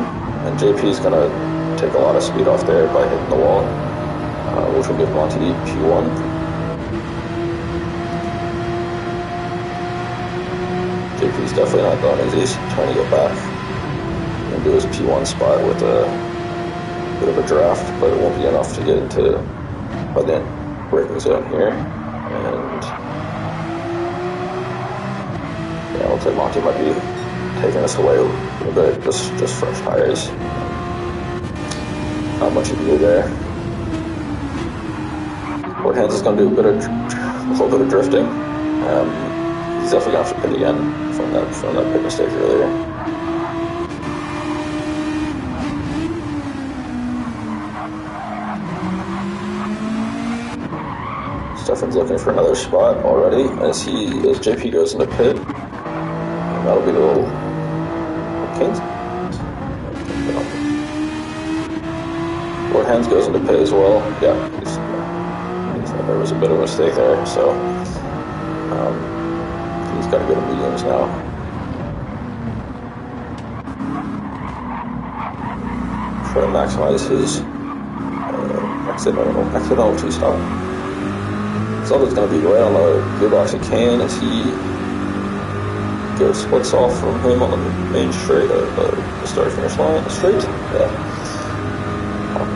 and JP is going to take a lot of speed off there by hitting the wall, which will give Monty P1. JP's definitely not going easy. He's trying to get back into his P1 spot with a bit of a draft, but it won't be enough to get into by the braking zone here. And yeah, looks like Monty might be taking us away a little bit, just fresh tires. Not much you can do there. Hands is going to do a little bit of drifting. He's definitely going to have to pit again from that pit mistake earlier. Stefan's looking for another spot already as JP goes into pit. And that'll be the little Kings. Lord Hands goes into pit as well. Yeah, there was a bit of a mistake there, so he's got to go to mediums now. Try to maximize his accidental two-stop. Zelda's going to be right on the gearbox of Kane as he splits off from him on the main straight of the start-finish line. Straight? Yeah.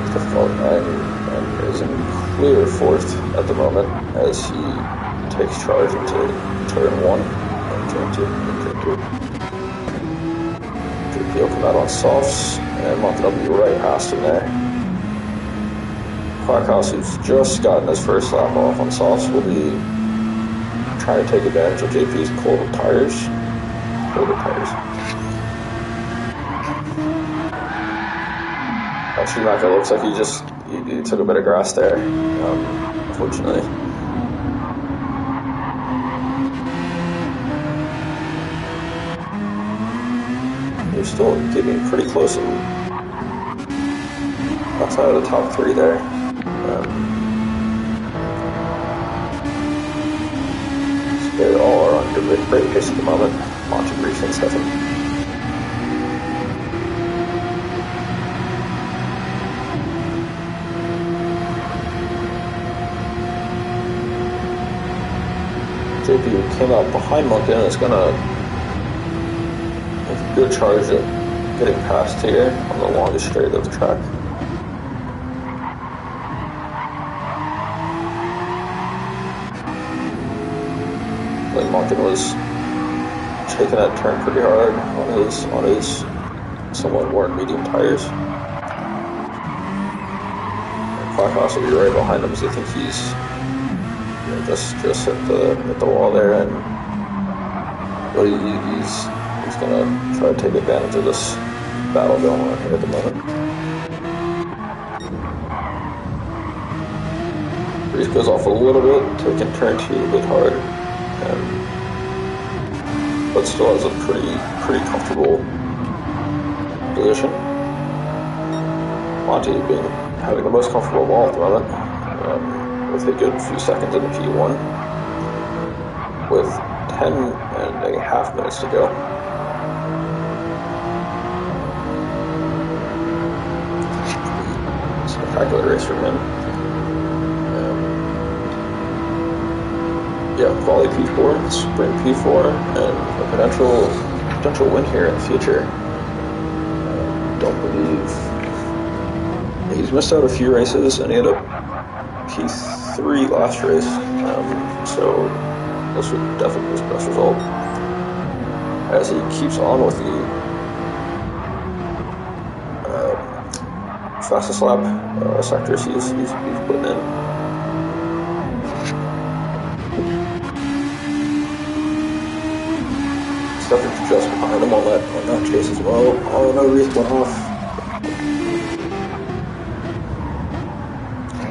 It's difficult. And is in clear fourth at the moment as he takes charge into turn 1 and turn 2 and turn 2. JP will come out on softs, and Monty will be right past him there. Quackhouse, who's just gotten his first lap off on softs, will be trying to take advantage of JP's colder tires. Actually, Maka looks like he took a bit of grass there, unfortunately. They're still getting pretty close outside of the top 3 there. They all are on great pace at the moment. Monty, Reese, and Stefan. JP came out behind Monty and is going to make a good charge at getting past here on the longest straight of the track. Monken was taking that turn pretty hard on his somewhat worn medium tires. Quackhouse will be right behind him, so I think he's just hit the wall there, and but He's gonna try to take advantage of this battle going on here at the moment. Reese goes off a little bit, taking turn 2 a bit hard, but still has a pretty comfortable position. Monty having the most comfortable ball at the moment, with a good few seconds in the P1, with 10.5 minutes to go. Spectacular race from him. Yeah, quality P4, sprint P4, and a potential win here in the future. Don't believe he's missed out a few races, and he had a P3 last race, so this would definitely be his best result. As he keeps on with the fastest lap sectors he's putting in. Stefan's just behind him on that chase as well. Oh no, Reese went off.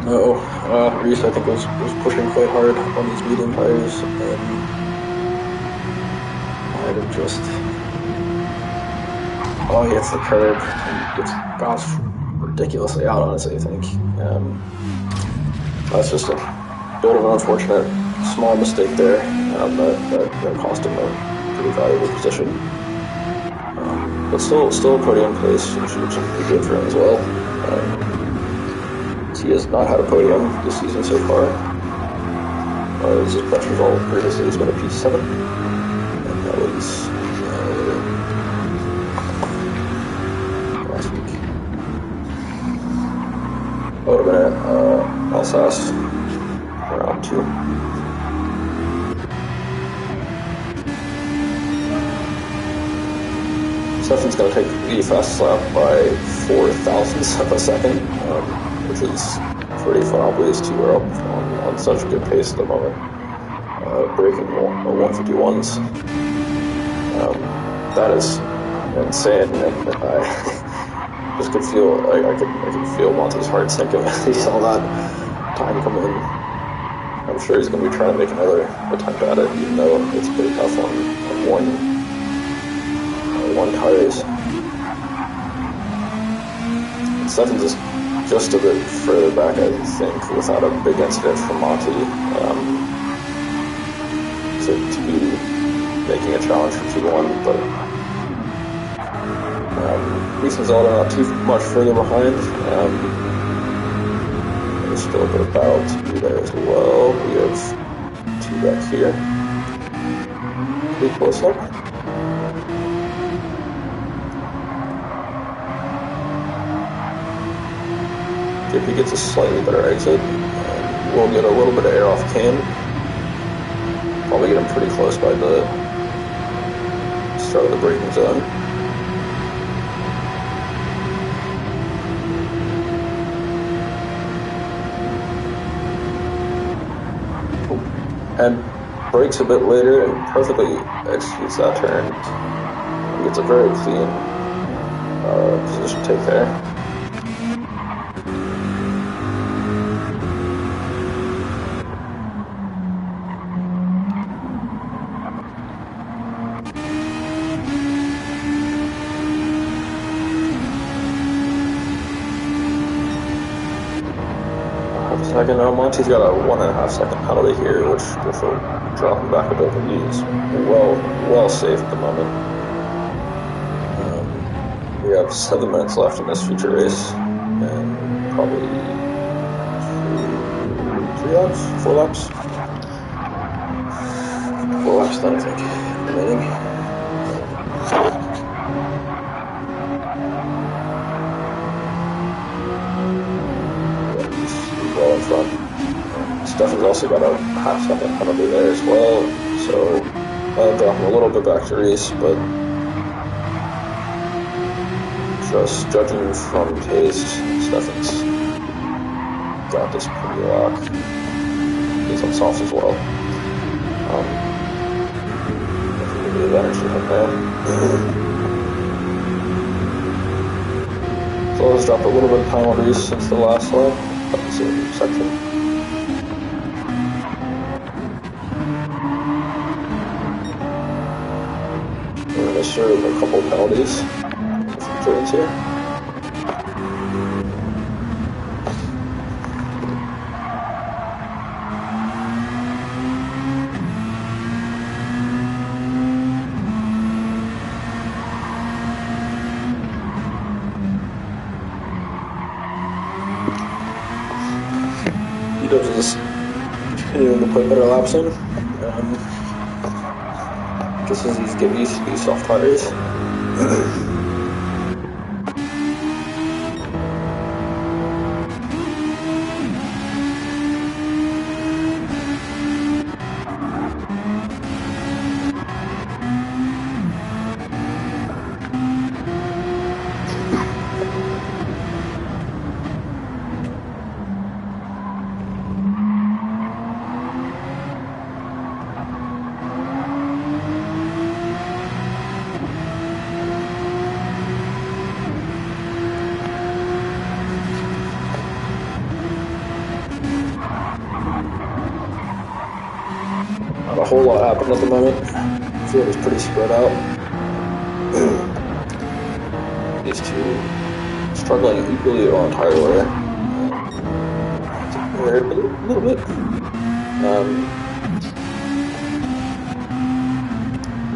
No, Reese I think was pushing quite hard on these medium tires, and might have just... Oh, he hits the curb and gets bounced ridiculously out on it, I think. That's just a bit of an unfortunate small mistake there that cost him a pretty valuable position. But still a podium place, which would be good for him as well. He has not had a podium this season so far. This is his best result previously. He's been a P7, and that was last week. That would have been at Alsace, round 2. Stefan's going to take the fastest lap by 4 thousandths of a second, which is pretty phenomenal. These two are up on such a good pace at the moment, breaking 151s. That is insane, and I just could feel I could feel Monty's heart sinking as he saw that time come in. I'm sure he's going to be trying to make another attempt at it, even though it's pretty tough on one tires. Stefan's is just a bit further back, I think, without a big incident from Monty, to be making a challenge for P1, but Reese and Zelda not too much further behind. There's still a bit of battle to do there as well. We have 2 back here. Pretty close up. If he gets a slightly better exit, we'll get a little bit of air off Kane. Probably get him pretty close by the start of the braking zone. And brakes a bit later and perfectly executes that turn. He gets a very clean position take there. Second, Monty's got a 1.5 second penalty here, which will drop him back a bit, but he's well safe at the moment. We have 7 minutes left in this feature race, and probably 4 laps? 4 laps then, I think, remaining. In front. Stefan's also got a 1/2 second penalty there as well, so I'll drop him a little bit back to Reese, but just judging from taste, Stefan's got this pretty locked. He's on softs as well. advantage to him there. So let's drop a little bit of time on Reese since the last section. We're going to serve a couple penalties from turns here. Dubs is continuing to put better laps in, just as he's getting used to these soft tires. Not a whole lot happened at the moment. The field is pretty spread out. These two struggling equally on tire wear. A little bit.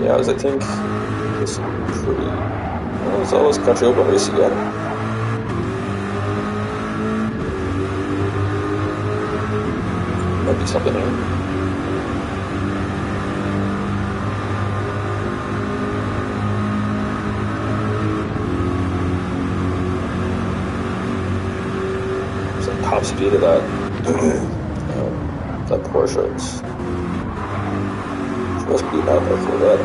Yeah, as I think this is pretty. Well, it's always country open race again. Might be something here. Top speed of that that Porsche. It's must be out there for that.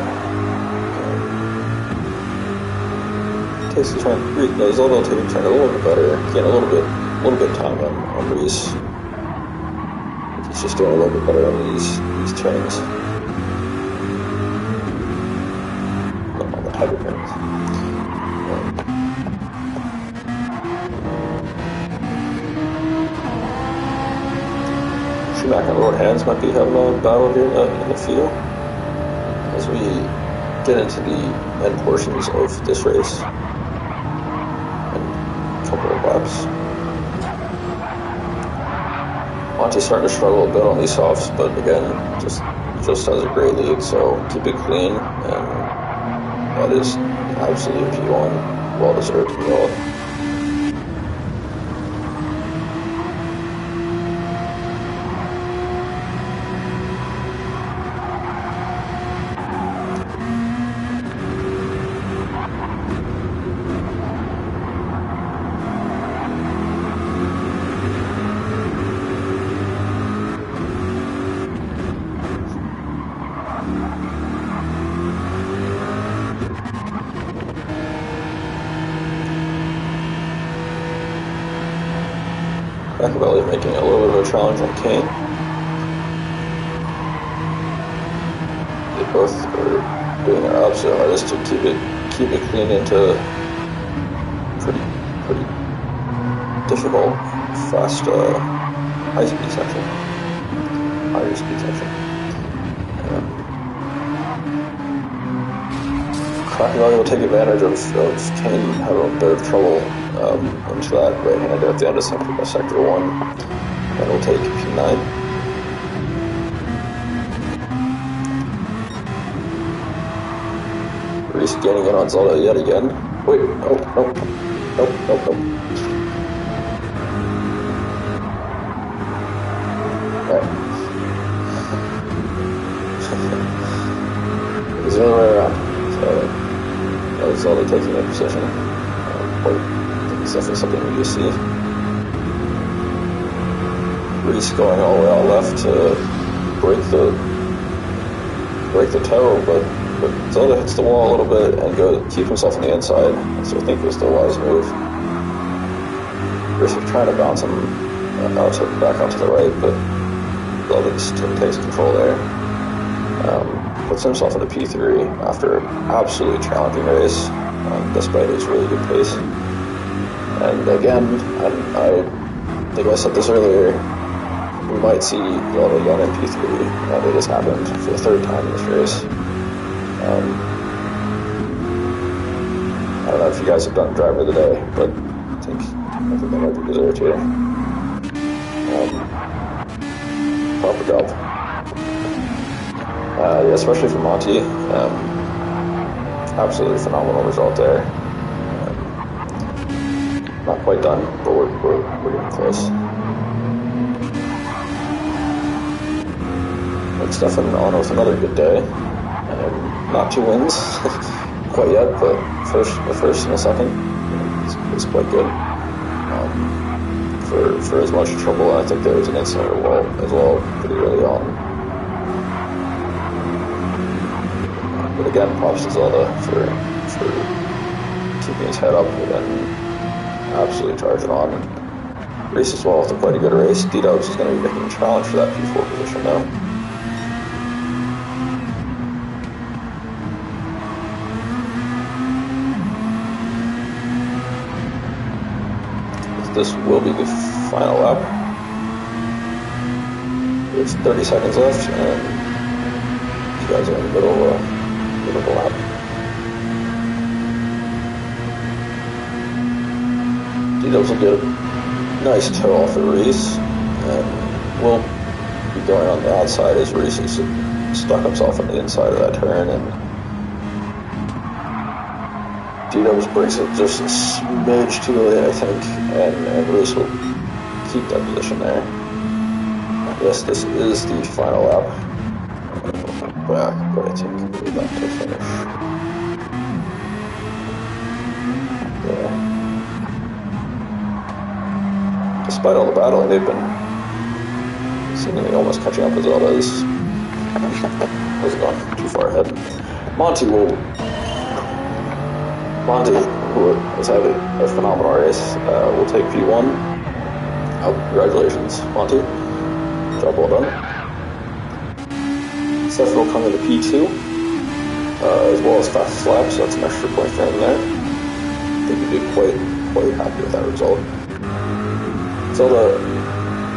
Takes the turn. There's a little taking turn a little bit better. Gain a little bit of time on Reese. He's just doing a little bit better on these turns. On the tighter turns. Schumacher and Lord Hands might be having a battle here in the field as we get into the end portions of this race and a couple of laps. Monty's starting to struggle a bit on these softs, but again, just has a great lead, so keep it clean, and that is absolutely a P1, well deserved to be all. Machiavelli making a little bit of a challenge on Kane. They both are doing their absolute hardest to keep it clean into pretty difficult, fast, higher speed section. Machiavelli will take advantage of Kane having a bit of trouble into that right-hander at the end of sector 1, and we'll take P9. Reese gaining in on Zelda yet again. Wait, nope. Alright. It's the other way around. So, that was Zelda taking that position. It's definitely something we just see. Reese going all the way out left to break the toe, but Zelda hits the wall a little bit and keep himself on the inside, so I think it was the wise move. Reese was trying to bounce him back out to the right, but Zelda just takes control there. puts himself into P3 after an absolutely challenging race, despite his really good pace. And again, I think I said this earlier, we might see Yellow again in P3, and it has happened for the third time in this race. I don't know if you guys have done Driver of the Day, but I think that might be deserved here. Proper job. Yeah, especially for Monty. Absolutely phenomenal result there. Not quite done, but we're getting close. And Stefan on with another good day. Not 2 wins quite yet, but the first and the second is quite good. For as much trouble, I think there was an incident as well pretty early on. But again, props to Zelda for keeping his head up and absolutely charging on. And race as well with quite a good race. D-Dubs is going to be making a challenge for that P4 position now. This will be the final lap. There's 30 seconds left, and you guys are in the middle of the lap. D-Dubs will get a nice toe off of Reese, and will be going on the outside as Reese has stuck himself on the inside of that turn, and D-Dubs breaks it just a smidge too late, I think, and Reese will keep that position there. Yes, this is the final lap. Back, but I think we're back to finish. Yeah. Despite all the battling, they've been seemingly almost catching up as Zelda is. Wasn't going too far ahead. Monty, who has had a phenomenal race, will take P1. Oh, congratulations, Monty. Job well done. Steph will come into P2, as well as fastest lap, so that's an extra point for him there. I think he'd be quite happy with that result. Zelda,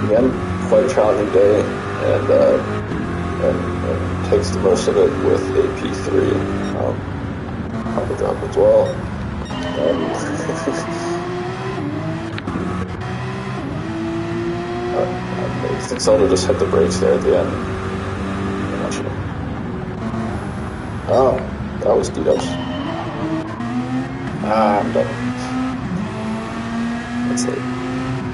again, quite a challenging day, and takes the most of it with a P3. Proper job as well. I think Zelda just hit the brakes there at the end. I'm not sure. Oh, that was D-Dubs. I'm done. Let's see.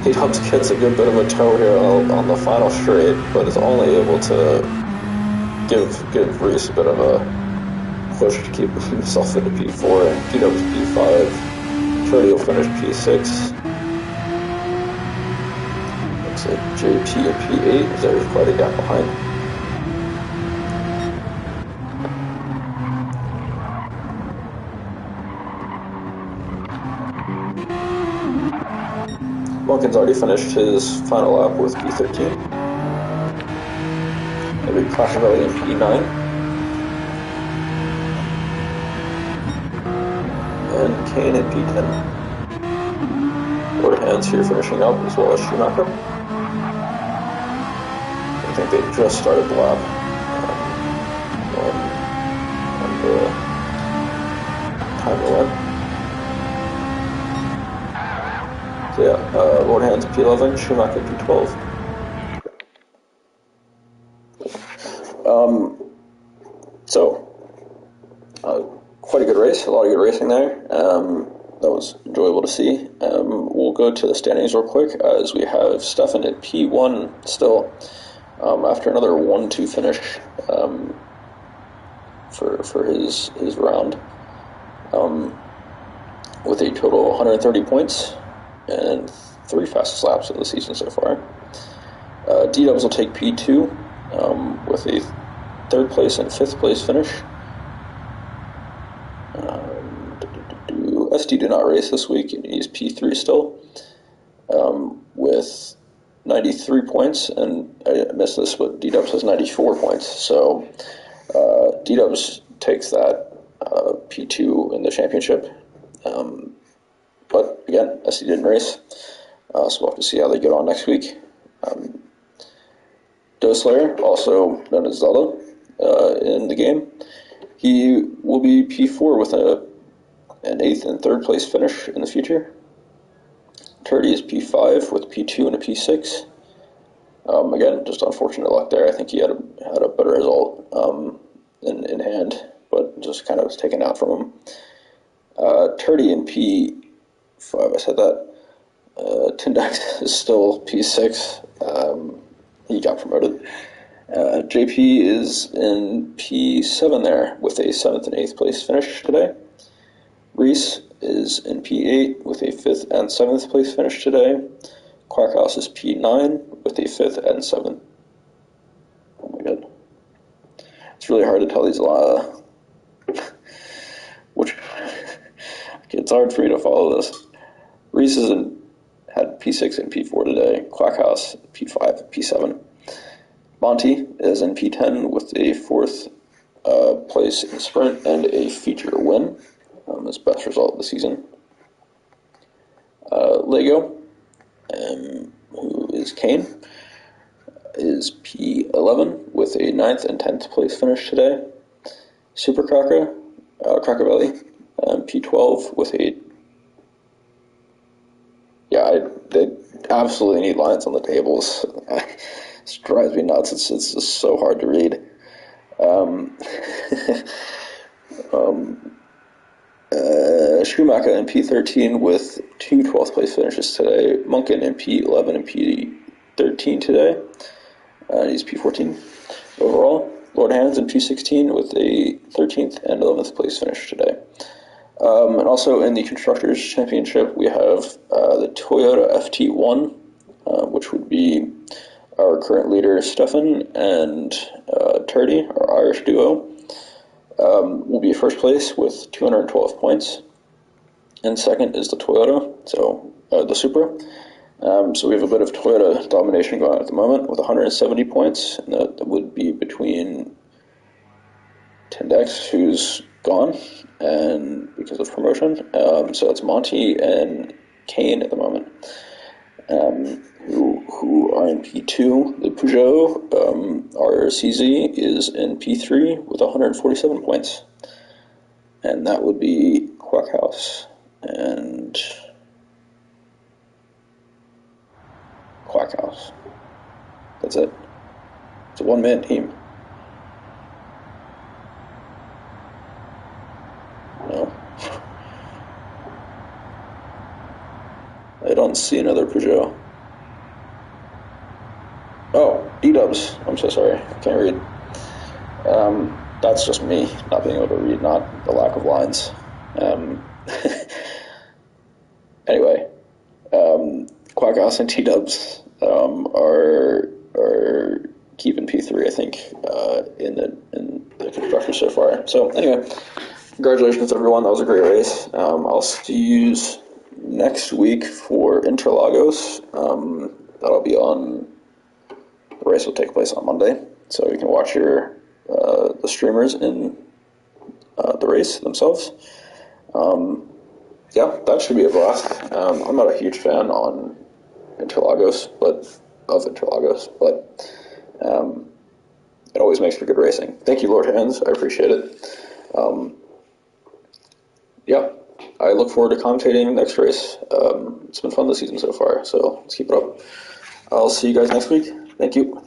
D-Dubs gets a good bit of a toe here on the final straight, but is only able to give Reese a bit of a push to keep himself into P4, and D-Dubs P5. Charlie will finish P6. Looks like JP at P8, as there's quite a gap behind. Monken's already finished his final lap with P13. Maybe Clashvalley in P9. And Kane at P10. Lord Hands here finishing up, as well as Schumacher. I think they just started the lap. And time will end. So yeah, Lord Hands P11, Schumacher P12. Quite a good race, a lot of good racing there. That was enjoyable to see. We'll go to the standings real quick, as we have Stefan at P1 still, after another 1-2 finish for his round, with a total of 130 points and 3 fastest laps of the season so far. D-Dubs will take P2 with a 3rd place and 5th place finish. SD did not race this week, and he's P3 still, with 93 points, and I missed this, but D-Dubs has 94 points, so D-Dubs takes that P2 in the championship. But again, SC didn't race, so we'll have to see how they get on next week. Doslayer, also known as Zelda in the game, he will be P4 with an 8th and 3rd place finish in the future. Turdy is P5 with P2 and a P6. Again, just unfortunate luck there. I think he had a better result in hand, but just kind of was taken out from him. Turdy in P5, I said that. Tindex is still P6. He got promoted. JP is in P7 there with a 7th and 8th place finish today. Reese is in P8 with a 5th and 7th place finish today. Quackhouse is P9 with a 5th and 7th. Oh my god. It's really hard to tell these which it's hard for me to follow this. Reese had P6 and P4 today. Quackhouse P5, P7. Monty is in P10 with a 4th place in sprint and a feature win. His best result of the season. Lego, who is Kane, is P11 with a 9th and 10th place finish today. Super Cracker Valley, P12 with a... Yeah, they absolutely need lines on the tables. It drives me nuts. It's just so hard to read. Schumacher in P13 with 2 12th place finishes today. Munkin in P11 and P13 today. He's P14 overall. Lord Hands in P16 with a 13th and 11th place finish today. And also in the Constructors' Championship, we have the Toyota FT1, which would be our current leader, Stefan, and Turdy, our Irish duo. Will be first place with 212 points. And second is the Toyota, so the Supra. So we have a bit of Toyota domination going on at the moment with 170 points. And that would be between Tindex, who's gone, and because of promotion. So it's Monty and Kane at the moment, who are in P2. The Peugeot RCZ is in P3 with 147 points. And that would be Quackhouse and Quackhouse. That's it. It's a one-man team. No. I don't see another Peugeot. Oh, D-Dubs. I'm so sorry. I can't read. That's just me not being able to read, not the lack of lines. Anyway, Quackhouse and T-Dubs are keeping P3, I think, in the construction so far. So anyway, congratulations everyone. That was a great race. I'll see you next week for Interlagos. That'll be on. The race will take place on Monday, so you can watch the streamers in the race themselves. Yeah, that should be a blast. I'm not a huge fan of Interlagos, but it always makes for good racing. Thank you, Lord Hands. I appreciate it. Yeah, I look forward to commentating next race. It's been fun this season so far, so let's keep it up. I'll see you guys next week. Thank you.